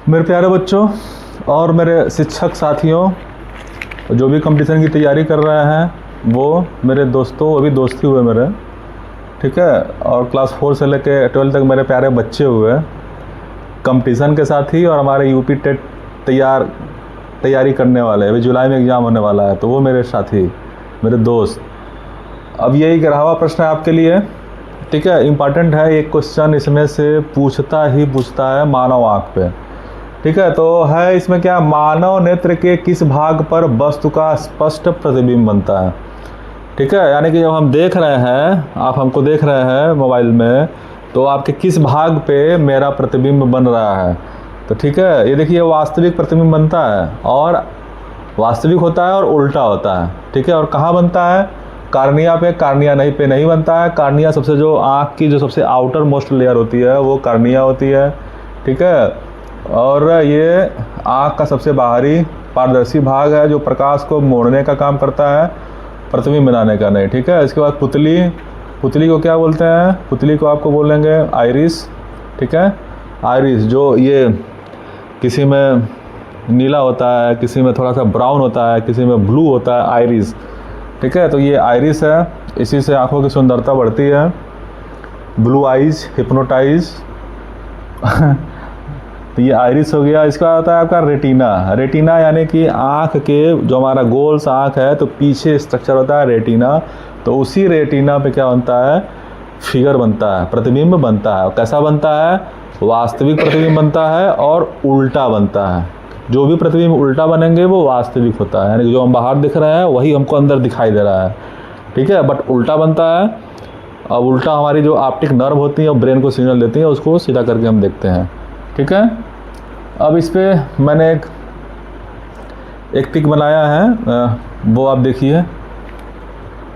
मेरे प्यारे बच्चों और मेरे शिक्षक साथियों, जो भी कंपटीशन की तैयारी कर रहे हैं वो मेरे दोस्तों, वो भी दोस्ती हुए मेरे, ठीक है। और क्लास 4 से लेकर 12 तक मेरे प्यारे बच्चे हुए कंपटीशन के साथी, और हमारे यूपी टेट तैयारी करने वाले, अभी जुलाई में एग्ज़ाम होने वाला है, तो वो मेरे साथी, मेरे दोस्त। अब यही 11वां प्रश्न है आपके लिए, ठीक है। इम्पॉर्टेंट है, एक क्वेश्चन इसमें से पूछता है मानव आँख पे, ठीक है। तो है इसमें क्या, मानव नेत्र के किस भाग पर वस्तु का स्पष्ट प्रतिबिंब बनता है, ठीक है। यानी कि जब हम देख रहे हैं, आप हमको देख रहे हैं मोबाइल में, तो आपके किस भाग पे मेरा प्रतिबिंब बन रहा है, तो ठीक है। ये देखिए वास्तविक प्रतिबिंब बनता है, और वास्तविक होता है और उल्टा होता है, ठीक है। और कहाँ बनता है, कार्निया पे, कार्निया नहीं पे नहीं बनता है। कार्निया सबसे, जो आँख की जो सबसे आउटर मोस्ट लेयर होती है वो कार्निया होती है, ठीक है। और ये आँख का सबसे बाहरी पारदर्शी भाग है जो प्रकाश को मोड़ने का काम करता है, प्रतिबिंब बनाने का नहीं, ठीक है। इसके बाद पुतली को क्या बोलते हैं, पुतली को आपको बोलेंगे आइरिस, ठीक है। आइरिस जो ये किसी में नीला होता है, किसी में थोड़ा सा ब्राउन होता है, किसी में ब्लू होता है, आइरिस, ठीक है। तो ये आइरिस है, इसी से आँखों की सुंदरता बढ़ती है। ब्लू आइज, हिप्नोटाइज तो ये आइरिस हो गया। इसका आता है आपका रेटिना। रेटिना यानी कि आँख के, जो हमारा गोल सा आँख है, तो पीछे स्ट्रक्चर होता है रेटिना, तो उसी रेटिना पे क्या बनता है, फिगर बनता है, प्रतिबिंब बनता है। कैसा बनता है, वास्तविक प्रतिबिंब बनता है और उल्टा बनता है। जो भी प्रतिबिंब उल्टा बनेंगे वो वास्तविक होता है, यानी कि जो हम बाहर दिख रहे हैं वही हमको अंदर दिखाई दे रहा है, ठीक है, बट उल्टा बनता है। अब उल्टा हमारी जो ऑप्टिक नर्व होती है और ब्रेन को सिग्नल देती है, उसको सीधा करके हम देखते हैं, ठीक है। अब इस पे मैंने एक टिक बनाया है, वो आप देखिए,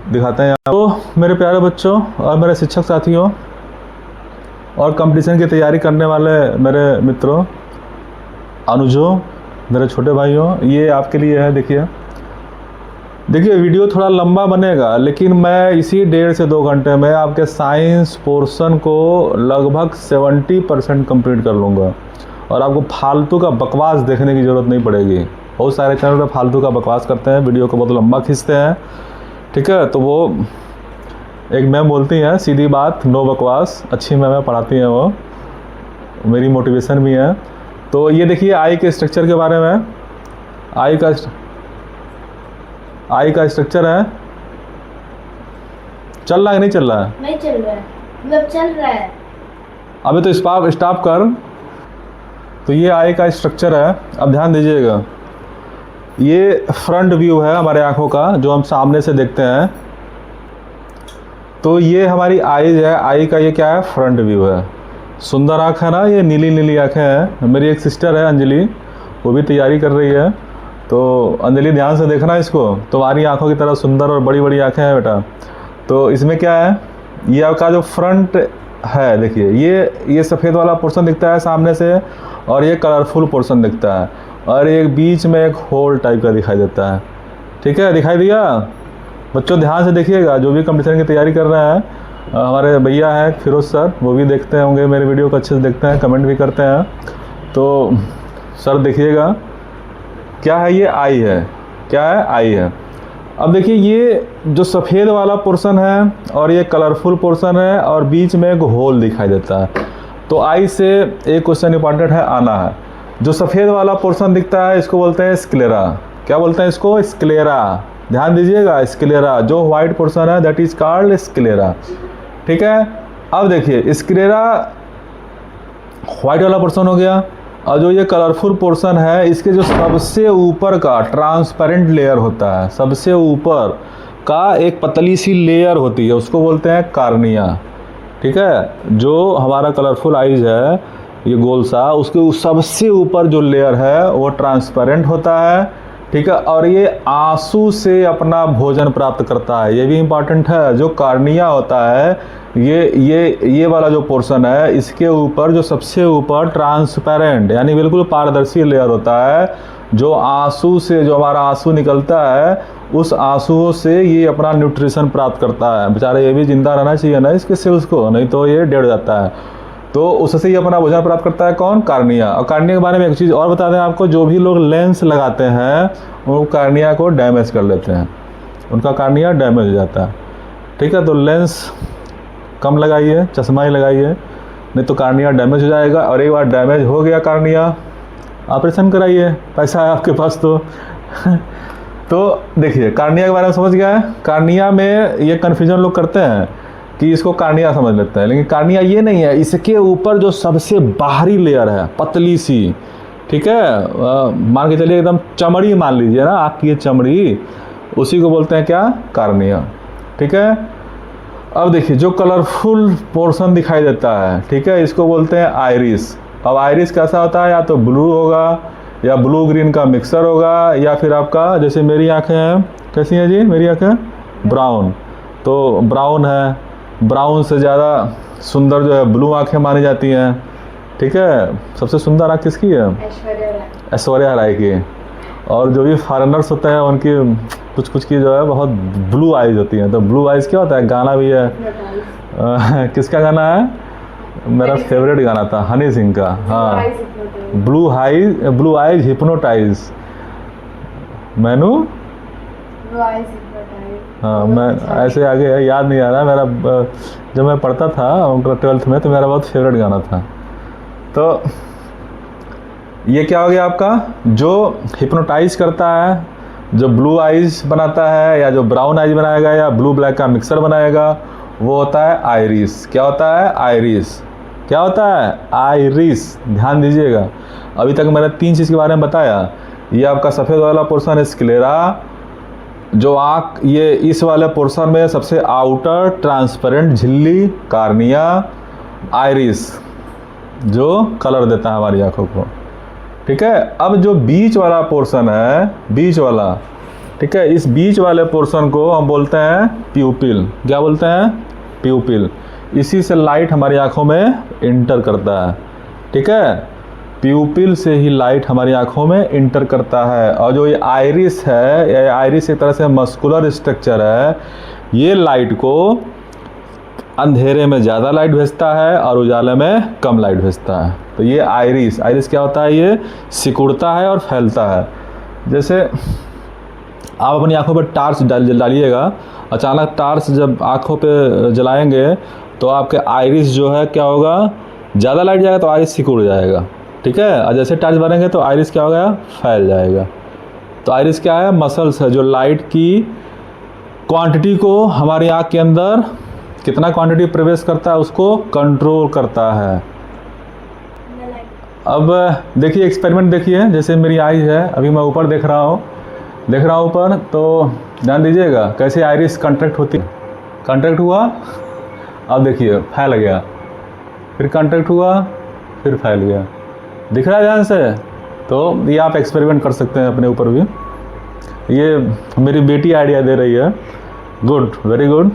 दिखाते हैं। तो मेरे प्यारे बच्चों और मेरे शिक्षक साथियों और कंपटीशन की तैयारी करने वाले मेरे मित्रों, अनुजों, मेरे छोटे भाइयों, ये आपके लिए है। देखिए वीडियो थोड़ा लंबा बनेगा, लेकिन मैं इसी 1.5 से 2 घंटे में आपके साइंस पोर्शन को लगभग 70% कंप्लीट कर लूँगा, और आपको फालतू का बकवास देखने की ज़रूरत नहीं पड़ेगी। बहुत सारे चैनल पे फालतू का बकवास करते हैं, वीडियो को बहुत लंबा खींचते हैं, ठीक है। तो वो एक मैम बोलती हैं सीधी बात, नो बकवास, अच्छी मैम पढ़ाती हैं, वो मेरी मोटिवेशन भी है। तो ये देखिए आई के स्ट्रक्चर के बारे में, आई का स्ट्रक्चर है। चल रहा है कि नहीं चल रहा है? नहीं चल रहा है, मतलब चल रहा है। अभी तो स्टॉप कर। तो ये आई का स्ट्रक्चर है। अब ध्यान दीजिएगा, ये फ्रंट व्यू है हमारे आँखों का, जो हम सामने से देखते हैं। तो ये हमारी आईज है, आई का ये क्या है, फ्रंट व्यू है। सुंदर आँख है ना, ये नीली नीली आँखें हैं। मेरी एक सिस्टर है अंजलि, वो भी तैयारी कर रही है। तो अंजलि ध्यान से देखना इसको, तुम्हारी आँखों की तरह सुंदर और बड़ी बड़ी आँखें हैं बेटा। तो इसमें क्या है, ये आपका जो फ्रंट है, देखिए ये सफ़ेद वाला पोर्शन दिखता है सामने से, और ये कलरफुल पोर्शन दिखता है, और एक बीच में एक होल टाइप का दिखाई देता है, ठीक है। दिखाई दिया बच्चों? ध्यान से देखिएगा, जो भी कंपटीशन की तैयारी कर रहे हैं। हमारे भैया हैं फिरोज सर, वो भी देखते होंगे मेरे वीडियो को, अच्छे से देखते हैं, कमेंट भी करते हैं। तो सर देखिएगा, क्या है, ये आई है, क्या है, आई है। अब देखिए ये जो सफ़ेद वाला पोर्शन है, और ये कलरफुल पोर्शन है, और बीच में एक होल दिखाई देता है। तो आई से एक क्वेश्चन इंपॉर्टेंट है, आना है। जो सफ़ेद वाला पोर्शन दिखता है इसको बोलते हैं स्क्लेरा। क्या बोलते हैं इसको? स्क्लेरा। ध्यान दीजिएगा, स्क्लेरा। जो वाइट पोर्शन है दैट इज कॉल्ड स्क्लेरा, ठीक है। अब देखिए स्क्लेरा वाइट वाला पोर्शन हो गया, और जो ये कलरफुल पोर्शन है, इसके जो सबसे ऊपर का ट्रांसपेरेंट लेयर होता है, सबसे ऊपर का एक पतली सी लेयर होती है, उसको बोलते हैं कार्निया, ठीक है। जो हमारा कलरफुल आइज है, ये गोल सा, उसके सबसे ऊपर जो लेयर है वो ट्रांसपेरेंट होता है, ठीक है। और ये आंसू से अपना भोजन प्राप्त करता है, ये भी इम्पॉर्टेंट है। जो कार्निया होता है, ये वाला जो पोर्शन है, इसके ऊपर जो सबसे ऊपर ट्रांसपेरेंट यानी बिल्कुल पारदर्शी लेयर होता है, जो आंसू से, जो हमारा आंसू निकलता है, उस आंसुओं से ये अपना न्यूट्रिशन प्राप्त करता है। बेचारा ये भी जिंदा रहना चाहिए ना इसके सेल्स को, नहीं तो ये डेढ़ जाता है। तो उससे ही अपना भोजन प्राप्त करता है कौन? कार्निया। और कार्निया के बारे में एक चीज़ और बता दें आपको, जो भी लोग लेंस लगाते हैं वो कार्निया को डैमेज कर लेते हैं, उनका कार्निया डैमेज हो जाता है। ठीक है, तो लेंस कम लगाइए, चश्मा ही लगाइए, नहीं तो कार्निया डैमेज हो जाएगा। और एक बार डैमेज हो गया कार्निया, ऑपरेशन कराइए, पैसा है आपके पास तो तो देखिए कार्निया के बारे में समझ गया है। कार्निया में ये कन्फ्यूजन लोग करते हैं कि इसको कार्निया समझ लेते हैं, लेकिन कार्निया ये नहीं है। इसके ऊपर जो सबसे बाहरी लेयर है पतली सी, ठीक है, मान के चलिए एकदम चमड़ी मान लीजिए ना आपकी, ये चमड़ी, उसी को बोलते हैं क्या? कार्निया। ठीक है, अब देखिए जो कलरफुल पोर्शन दिखाई देता है, ठीक है, इसको बोलते हैं आइरिस। अब आइरिस कैसा होता है? या तो ब्लू होगा या ब्लू ग्रीन का मिक्सर होगा, या फिर आपका जैसे मेरी आंखें हैं, कैसी हैं जी मेरी आंखें? ब्राउन, तो ब्राउन है। ब्राउन से ज़्यादा सुंदर जो है ब्लू आंखें मानी जाती हैं। ठीक है, सबसे सुंदर आँख किसकी है? ऐश्वर्या राय की। और जो भी फॉरेनर्स होते हैं उनकी कुछ कुछ की जो है बहुत ब्लू आइज होती हैं। तो ब्लू आइज क्या होता है? गाना भी है किसका गाना है? मेरा फेवरेट गाना था हनी सिंह का। हाँ, ब्लू आइज हिप्नोटाइज मैनू। हाँ, मैं ऐसे आगे याद नहीं आ रहा मेरा, जब मैं पढ़ता था 12th में तो मेरा बहुत फेवरेट गाना था। तो ये क्या हो गया आपका? जो हिप्नोटाइज करता है, जो ब्लू आइज बनाता है, या जो ब्राउन आइज बनाएगा, या ब्लू ब्लैक का मिक्सर बनाएगा, वो होता है आइरिस। क्या होता है? आइरिस। क्या होता है? आइरिस। ध्यान दीजिएगा, अभी तक मैंने 3 चीज़ के बारे में बताया। ये आपका सफ़ेद वाला पोर्शन स्क्लेरा, जो आँख, ये इस वाले पोर्शन में सबसे आउटर ट्रांसपेरेंट झिल्ली कार्निया, आइरिस जो कलर देता है हमारी आँखों को। ठीक है, अब जो बीच वाला पोर्शन है, बीच वाला, ठीक है, इस बीच वाले पोर्शन को हम बोलते हैं प्यूपिल। क्या बोलते हैं? प्यूपिल। इसी से लाइट हमारी आंखों में इंटर करता है। ठीक है, प्यूपिल से ही लाइट हमारी आंखों में इंटर करता है। और जो ये आइरिस है, ये आइरिस एक तरह से मस्कुलर स्ट्रक्चर है, ये लाइट को अंधेरे में ज़्यादा लाइट भेजता है और उजाले में कम लाइट भेजता है। तो ये आइरिस क्या होता है? ये सिकुड़ता है और फैलता है। जैसे आप अपनी आंखों पर टार्च डालिएगा, अचानक टार्च जब आंखों पे जलाएंगे तो आपके आइरिस जो है क्या होगा? ज़्यादा लाइट जाएगा तो आइरिस सिकुड़ जाएगा। ठीक है, और जैसे टार्च भरेंगे तो आइरिस क्या होगा? फैल जाएगा। तो आइरिस क्या है? मसल्स है जो लाइट की क्वांटिटी को हमारी आँख के अंदर कितना क्वांटिटी प्रवेश करता है उसको कंट्रोल करता है। अब देखिए एक्सपेरिमेंट देखिए, जैसे मेरी आइज है, अभी मैं ऊपर देख रहा हूँ ऊपर, तो ध्यान दीजिएगा कैसे आइरिस कंट्रैक्ट होती है। कंट्रैक्ट हुआ, अब देखिए फैल गया, फिर कंट्रैक्ट हुआ, फिर फैल गया। दिख रहा है ध्यान से? तो ये आप एक्सपेरिमेंट कर सकते हैं अपने ऊपर भी। ये मेरी बेटी आइडिया दे रही है। Good, very good.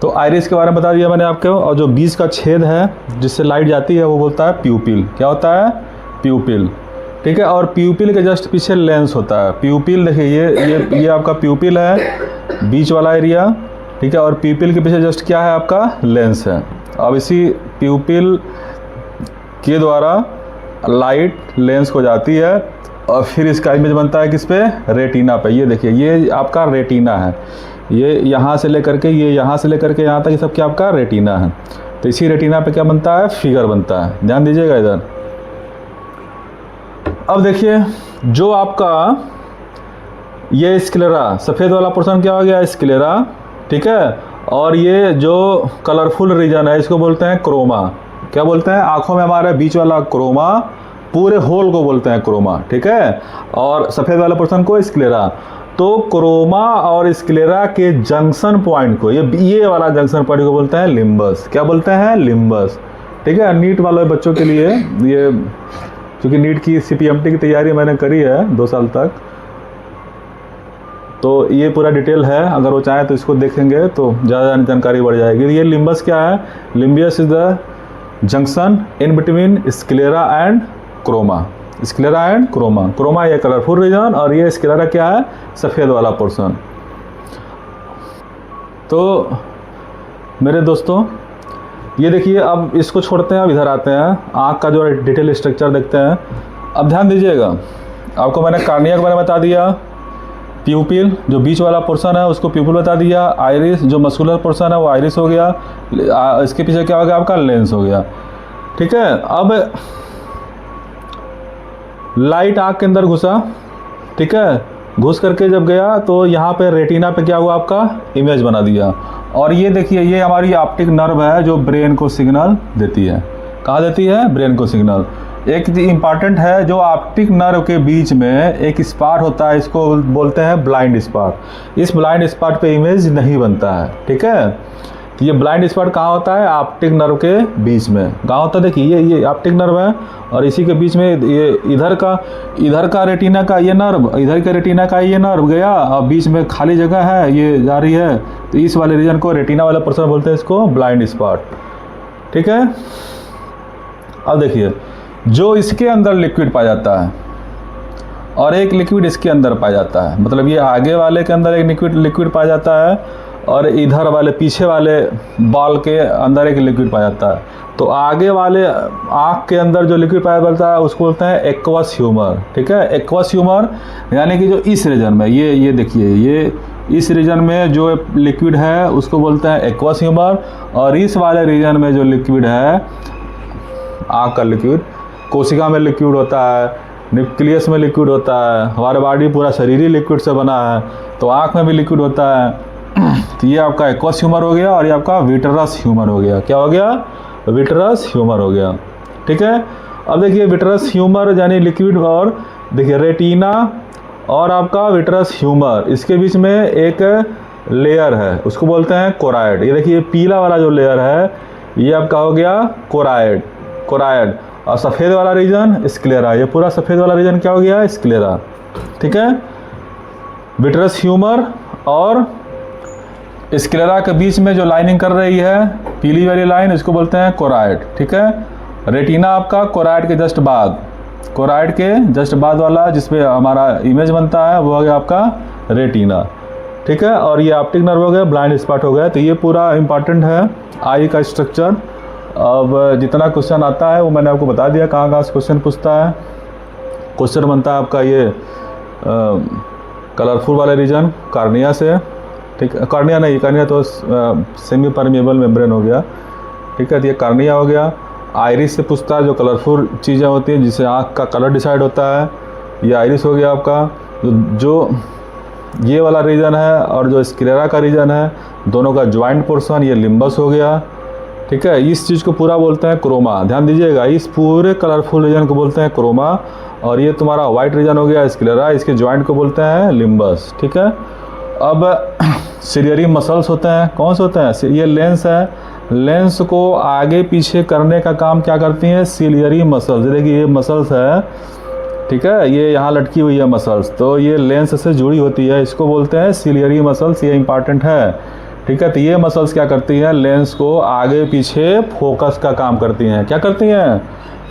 तो आइरिस के बारे में बता दिया मैंने आपको। और जो बीच का छेद है जिससे लाइट जाती है वो बोलता है प्यूपिल। क्या होता है? प्यूपिल। ठीक है, और प्यूपिल के जस्ट पीछे लेंस होता है। प्यूपिल देखिए, ये आपका प्यूपिल है, बीच वाला एरिया। ठीक है, और प्यूपिल के पीछे जस्ट क्या है? आपका लेंस है। अब इसी प्यूपिल के द्वारा लाइट लेंस को जाती है और फिर इसका इमेज बनता है किस पे? रेटिना पे। ये देखिए, ये आपका रेटिना है। ये यहाँ से लेकर के, ये यहाँ से लेकर के यहाँ तक, ये सब क्या आपका रेटिना है। तो इसी रेटिना पे क्या बनता है? फिगर बनता है। ध्यान दीजिएगा इधर। अब देखिए जो आपका ये स्क्लेरा, सफ़ेद वाला पोर्शन क्या हो गया? स्क्लेरा। ठीक है, और ये जो कलरफुल रीजन है इसको बोलते हैं क्रोमा। क्या बोलते हैं? आँखों में हमारे बीच वाला क्रोमा, पूरे होल को बोलते हैं क्रोमा। ठीक है, और सफ़ेद वाला पोर्शन को स्क्लेरा। तो क्रोमा और स्क्लेरा के जंक्शन पॉइंट को, ये वाला जंक्शन पॉइंट को बोलते हैं लिम्बस। क्या बोलते हैं? लिम्बस। ठीक है, नीट वाले बच्चों के लिए ये, क्योंकि नीट की CPMT की तैयारी मैंने करी है 2 साल तक, तो ये पूरा डिटेल है। अगर वो चाहें तो इसको देखेंगे तो ज़्यादा जानकारी बढ़ जाएगी। ये लिम्बस क्या है? Limbus is the junction in between sclera and chroma. Sclera and chroma. Chroma ये कलरफुल रीजन और ये स्क्लेरा क्या है? सफ़ेद वाला पोर्शन। तो मेरे दोस्तों, ये देखिए, अब इसको छोड़ते हैं, अब इधर आते हैं, आँख का जो डिटेल स्ट्रक्चर देखते हैं। अब ध्यान दीजिएगा, आपको मैंने कार्निया के बारे में बता दिया, प्यूपिल जो बीच वाला पोर्शन है उसको प्यूपिल बता दिया, आइरिस जो मस्कुलर पोर्शन है वो आइरिस हो गया, इसके पीछे क्या हो गया आपका लेंस हो गया। ठीक है, अब लाइट आँख के अंदर घुसा, ठीक है, घुस करके जब गया तो यहाँ पे रेटिना पे क्या हुआ आपका इमेज बना दिया। और ये देखिए, ये हमारी ऑप्टिक नर्व है जो ब्रेन को सिग्नल देती है। कहाँ देती है? ब्रेन को सिग्नल। एक इम्पॉर्टेंट है, जो ऑप्टिक नर्व के बीच में एक स्पॉट होता है, इसको बोलते हैं ब्लाइंड स्पॉट। इस ब्लाइंड स्पॉट पे इमेज नहीं बनता है। ठीक है, तो ये ब्लाइंड स्पॉट कहाँ होता है? ऑप्टिक नर्व के बीच में। कहाँ होता है? देखिए, ये ऑप्टिक नर्व है और इसी के बीच में ये इधर का रेटिना का ये नर्व, इधर के रेटिना का ये नर्व गया और बीच में खाली जगह है, ये जा रही है, तो इस वाले रीजन को रेटिना वाला पोर्शन बोलते हैं, इसको ब्लाइंड स्पॉट। ठीक है, अब देखिए, जो इसके अंदर लिक्विड पाया जाता है और एक लिक्विड इसके अंदर पाया जाता है, मतलब ये आगे वाले के अंदर एक लिक्विड पाया जाता है और इधर वाले पीछे वाले बॉल के अंदर एक लिक्विड पाया जाता है। तो आगे वाले आँख के अंदर जो लिक्विड पाया जाता है उसको बोलते हैं एक्वस ह्यूमर। ठीक है, एक्वस ह्यूमर यानी कि जो इस रीजन में, ये देखिए, ये इस रीजन में जो लिक्विड है उसको बोलते हैं एक्वस ह्यूमर, और इस वाले रीजन में जो लिक्विड है, आँख का लिक्विड, कोशिका में लिक्विड होता है, न्यूक्लियस में लिक्विड होता है, हमारे बॉडी पूरा शरीर ही लिक्विड से बना है, तो आँख में भी लिक्विड होता है। तो ये आपका एक्वस ह्यूमर हो गया और ये आपका विट्रस ह्यूमर हो गया। क्या हो गया? विट्रस ह्यूमर हो गया। ठीक है, अब देखिए, विट्रस ह्यूमर यानी लिक्विड, और देखिए रेटिना और आपका विट्रस ह्यूमर, इसके बीच में एक लेयर है, उसको बोलते हैं कोराइड। ये देखिए, पीला वाला जो लेयर है ये आपका हो गया कोराइड, और सफ़ेद वाला रीजन स्क्लेरा। ये पूरा सफ़ेद वाला रीजन क्या हो गया? स्क्लेरा। ठीक है, विट्रस ह्यूमर और स्क्लेरा के बीच में जो लाइनिंग कर रही है, पीली वाली लाइन, इसको बोलते हैं कोराइड। ठीक है, रेटिना आपका कोराइड के जस्ट बाद वाला जिसपे हमारा इमेज बनता है वो हो गया आपका रेटिना। ठीक है, और ये ऑप्टिक नर्व हो गया, ब्लाइंड स्पॉट हो गया। तो ये पूरा इंपॉर्टेंट है आई का स्ट्रक्चर। अब जितना क्वेश्चन आता है वो मैंने आपको बता दिया, कहाँ से क्वेश्चन पूछता है। क्वेश्चन बनता है आपका ये कलरफुल वाले रीजन कार्निया से। ठीक है, कार्निया तो सेमी परमेबल मेम्ब्रेन हो गया। ठीक है, तो ये कार्निया हो गया। आइरिस से पूछता है, जो कलरफुल चीज़ें होती हैं जिससे आँख का कलर डिसाइड होता है, ये आइरिस हो गया आपका। जो ये वाला रीजन है और जो स्क्लेरा का रीजन है, दोनों का ज्वाइंट पोर्शन, ये लिम्बस हो गया। ठीक है, इस चीज़ को पूरा बोलते हैं क्रोमा। ध्यान दीजिएगा, इस पूरे कलरफुल रीजन को बोलते हैं क्रोमा, और ये तुम्हारा वाइट रीजन हो गया स्क्लेरा, इसके ज्वाइंट को बोलते हैं लिम्बस। ठीक है, अब सिलियरी मसल्स होते हैं, कौन से होते हैं? ये लेंस है, लेंस को आगे पीछे करने का काम क्या करती हैं? Ciliary muscles. देखिए, ये मसल्स है, ठीक है, ये यहाँ लटकी हुई है मसल्स, तो ये लेंस से जुड़ी होती है, इसको बोलते हैं सिलियरी मसल्स। ये इंपॉर्टेंट है। ठीक है, तो ये मसल्स क्या करती हैं? लेंस को आगे पीछे फोकस का काम करती हैं। क्या करती हैं?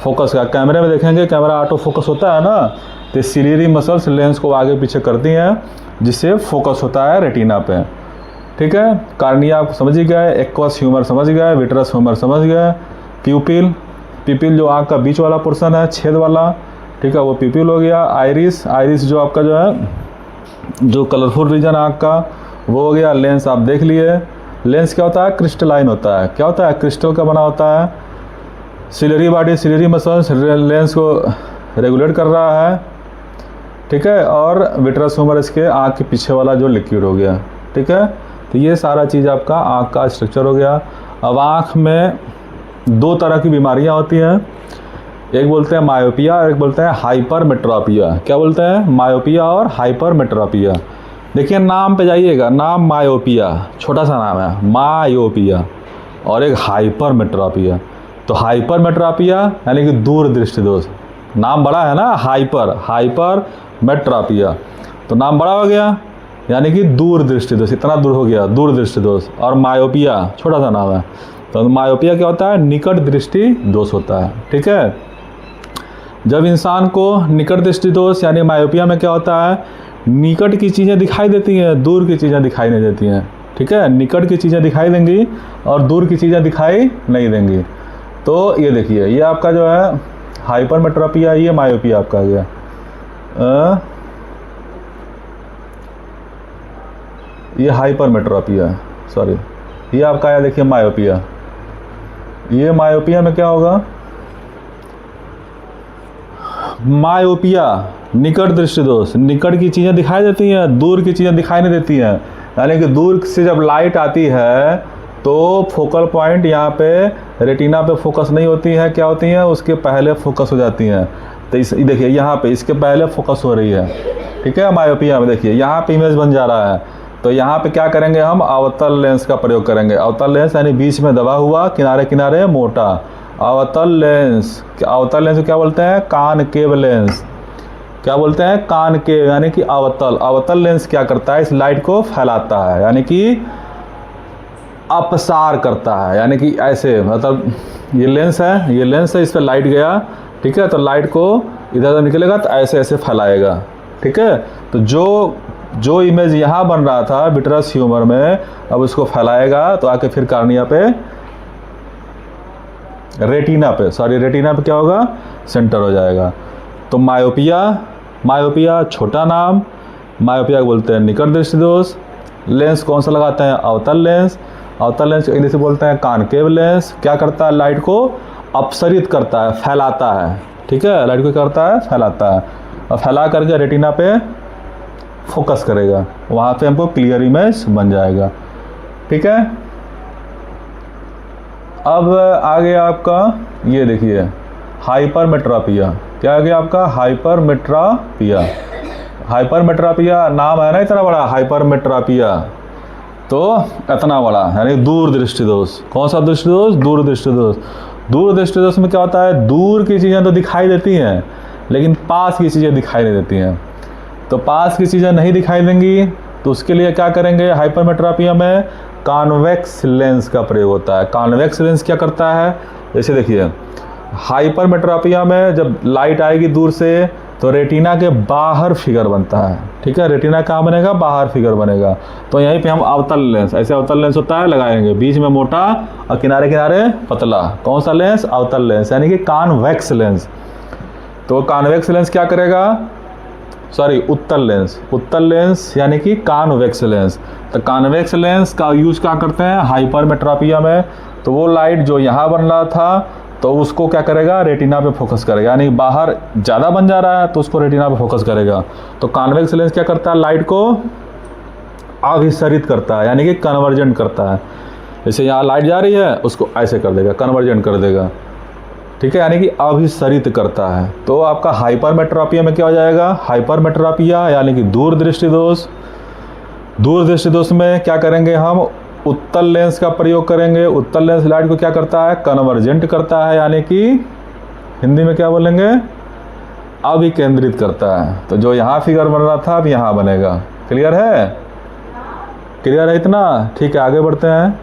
फोकस का। कैमरे में देखेंगे, कैमरा ऑटो फोकस होता है ना, तो सिलियरी मसल्स लेंस को आगे पीछे करती हैं, जिससे फोकस होता है रेटिना पे। ठीक है, कार्निया आप समझ ही गए, एक्वस ह्यूमर समझ गए, विट्रस ह्यूमर समझ गए, प्यूपिल जो आँख का बीच वाला पोर्शन है, छेद वाला, ठीक है, वो प्यूपिल हो गया। आइरिस जो आपका जो है, जो कलरफुल रीजन आँख का, वो हो गया। लेंस आप देख लिए, लेंस क्या होता है? क्रिस्टलाइन होता है। क्या होता है? क्रिस्टल का बना होता है। Ciliary body, ciliary muscles lens को रेगुलेट कर रहा है। ठीक है, और विट्रस ह्यूमर इसके आँख के पीछे वाला जो लिक्विड हो गया। ठीक है, तो ये सारा चीज़ आपका आँख का स्ट्रक्चर हो गया। अब आँख में दो तरह की बीमारियाँ होती हैं, एक बोलते हैं मायोपिया और एक बोलते हैं हाइपरमेट्रोपिया। क्या बोलते हैं? मायोपिया और हाइपरमेट्रोपिया। देखिए, नाम पे जाइएगा, नाम मायोपिया, छोटा सा नाम है मायोपिया, और एक हाइपरमेट्रोपिया। तो हाइपरमेट्रोपिया यानी कि दूर दृष्टि दोष, नाम बड़ा है ना, हाइपरमेट्रोपिया, तो नाम बड़ा हो गया, यानी कि दूर दृष्टि दोष, इतना दूर हो गया, दूर दृष्टि दोष। और मायोपिया छोटा सा नाम है। तो मायोपिया क्या होता है? निकट दृष्टि दोष होता है। ठीक है, जब इंसान को निकट दृष्टि दोष यानी मायोपिया में क्या होता है? निकट की चीज़ें दिखाई देती हैं, दूर की चीज़ें दिखाई नहीं देती हैं। ठीक है, निकट की चीज़ें दिखाई देंगी और दूर की चीज़ें दिखाई नहीं देंगी। तो ये देखिए, ये आपका जो है हाइपरमेट्रोपिया, ये मायोपिया आपका आ गया। ये हाइपरमेट्रोपिया, सॉरी, ये आपका आया देखिए मायोपिया। ये मायोपिया में क्या होगा, मायोपिया निकट दृष्टि दोष, निकट की चीज़ें दिखाई देती हैं, दूर की चीज़ें दिखाई नहीं देती हैं। यानी कि दूर से जब लाइट आती है तो फोकल पॉइंट यहाँ पे रेटिना पे फोकस नहीं होती है, क्या होती हैं, उसके पहले फोकस हो जाती हैं। तो इस देखिए यहाँ पे इसके पहले फोकस हो रही है, ठीक है। मायोपिया में देखिए यहाँ पे इमेज बन जा रहा है, तो यहाँ पे क्या करेंगे हम, अवतल लेंस का प्रयोग करेंगे। अवतल लेंस यानी बीच में दबा हुआ, किनारे किनारे मोटा। अवतल लेंस, अवतल लेंस क्या बोलते हैं, कॉनकेव लेंस। क्या बोलते हैं, कॉनकेव यानी कि अवतल। अवतल लेंस क्या करता है, इस लाइट को फैलाता है, यानी कि अपसार करता है, यानी कि ऐसे, मतलब ये लेंस है, ये लेंस है, इस पर लाइट गया, ठीक है, तो लाइट को इधर उधर निकलेगा तो ऐसे ऐसे फैलाएगा, ठीक है। तो जो इमेज यहाँ बन रहा था विट्रस ह्यूमर में, अब उसको फैलाएगा तो आके फिर कार्निया पे, रेटिना पे, सॉरी रेटिना पे क्या होगा, सेंटर हो जाएगा। तो मायोपिया छोटा नाम, मायोपिया को बोलते हैं निकट दृष्टि दोष। लेंस कौन सा लगाते हैं, अवतल लेंस। अवतल लेंस इंग्लिश से बोलते हैं कॉनकेव लेंस। क्या करता है, लाइट को अपसरित करता है, फैलाता है, ठीक है, लाइट को करता है, फैलाता है, और फैला करके रेटिना पे फोकस करेगा, वहाँ पे हमको क्लियर इमेज बन जाएगा, ठीक है। अब आगे आपका ये देखिए हाइपरमेट्रोपिया। क्या आ गया आपका, हाइपरमेट्रोपिया। हाइपरमेट्रोपिया नाम है ना इतना बड़ा, हाइपरमेट्रोपिया, तो इतना बड़ा, यानी दूर दृष्टि दोष। कौन सा दृष्टि दोष, दूर दृष्टि दोष। दूर दृष्टि दोष में क्या होता है, दूर की चीज़ें तो दिखाई देती हैं लेकिन पास की चीज़ें दिखाई नहीं देती हैं। तो पास की चीज़ें नहीं दिखाई देंगी तो उसके लिए क्या करेंगे, हाइपरमेट्रोपिया में कॉन्वेक्स लेंस का प्रयोग होता है। कॉन्वेक्स लेंस क्या करता है, जैसे देखिए हाइपरमेट्रोपिया में जब लाइट आएगी दूर से तो रेटिना के बाहर फिगर बनता है, ठीक है। रेटिना कहाँ बनेगा, बाहर फिगर बनेगा। तो यहीं पे हम अवतल लेंस, ऐसे अवतल लेंस होता है, लगाएंगे, बीच में मोटा और किनारे किनारे पतला। कौन सा लेंस, अवतल लेंस, यानी कि कॉन्वेक्स लेंस। तो कॉन्वेक्स लेंस क्या करेगा, सॉरी उत्तल लेंस, उत्तल लेंस यानी कि कॉन्वेक्स लेंस। तो कॉन्वेक्स लेंस का यूज क्या करते हैं हाइपरमेट्रोपिया में, तो वो लाइट जो यहाँ बन रहा था तो उसको क्या करेगा, रेटिना पे फोकस करेगा, यानी बाहर ज़्यादा बन जा रहा है तो उसको रेटिना पे फोकस करेगा। तो कॉन्वेक्स लेंस क्या करता है, लाइट को अभिसरित करता है, यानी कि कन्वर्जेंट करता है। जैसे यहाँ लाइट जा रही है उसको ऐसे कर देगा, कन्वर्जेंट कर देगा, ठीक है, यानी कि अभिसरित करता है। तो आपका हाइपरमेट्रोपिया में क्या हो जाएगा, हाइपरमेट्रोपिया यानी कि दूर दृष्टि दोष। दूर दृष्टि दोष में क्या करेंगे हम, उत्तल लेंस का प्रयोग करेंगे। उत्तल लेंस लाइट को क्या करता है, कन्वर्जेंट करता है, यानी कि हिंदी में क्या बोलेंगे, अभिकेंद्रित करता है। तो जो यहाँ फिगर बन रहा था अब यहाँ बनेगा। क्लियर है, क्लियर है इतना, ठीक है, आगे बढ़ते हैं।